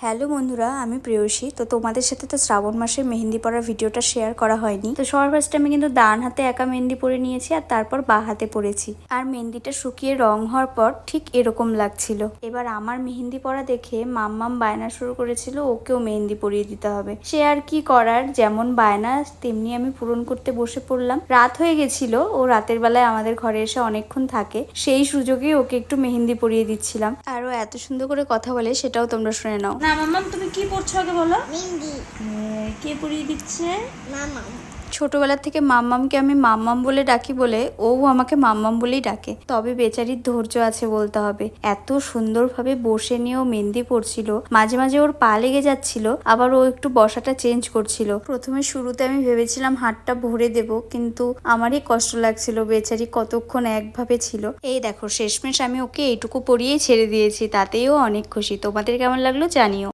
Hello বন্ধুরা, আমি প্রেয়সী। তো তোমাদের সাথে তো শ্রাবণ মাসে মেহেন্দি পরার ভিডিওটা শেয়ার করা হয়নি। তো সবার ফার্স্টে আমি কিন্তু ডান হাতে একা মেহেন্দি পরে নিয়েছি আর তারপর বাঁ হাতে পরেছি। আর মেহেন্দিটা শুকিয়ে রং হওয়ার পর ঠিক এরকম লাগছিল। এবার আমার মেহেন্দি পরা দেখে মাম্মাম বায়না শুরু করেছিল ওকেও মেহেন্দি পরিয়ে দিতে হবে। সে আর কি করার, যেমন বায়না তেমনি আমি পূরণ করতে বসে পড়লাম। রাত হয়ে গেছিল, ও রাতের বেলায় আমাদের ঘরে এসে অনেকক্ষণ থাকে, সেই সুযোগে ওকে একটু মেহেন্দি পরিয়ে দিচ্ছিলাম। আর ও এত সুন্দর করে কথা বলে সেটাও তোমরা শুনে নাও। না মাম্মাম, তুমি কি পড়ছো আগে বলো। মেহেন্দি। কে পরিয়ে দিচ্ছে? মামা। ছোটবেলা থেকে মাম্মামকে আমি মাম্মাম বলে ডাকি বলে ও আমাকে মাম্মাম বলেই ডাকে। তবে বেচারির ধৈর্য আছে বলতে হবে। এত সুন্দরভাবে বসে নিয়েও মেহেন্দি পড়ছিল, মাঝে মাঝে ওর পা লেগে যাচ্ছিল, আবার ও একটু বসাটা চেঞ্জ করছিল। প্রথমে শুরুতে আমি ভেবেছিলাম হাতটা ভরে দেব, কিন্তু আমারই কষ্ট লাগছিল, বেচারি কতক্ষণ একভাবে ছিল। এই দেখো শেষমেশ আমি ওকে এইটুকু পরিয়েই ছেড়ে দিয়েছি, তাতেও অনেক খুশি। তোমাদের কেমন লাগলো জানিও।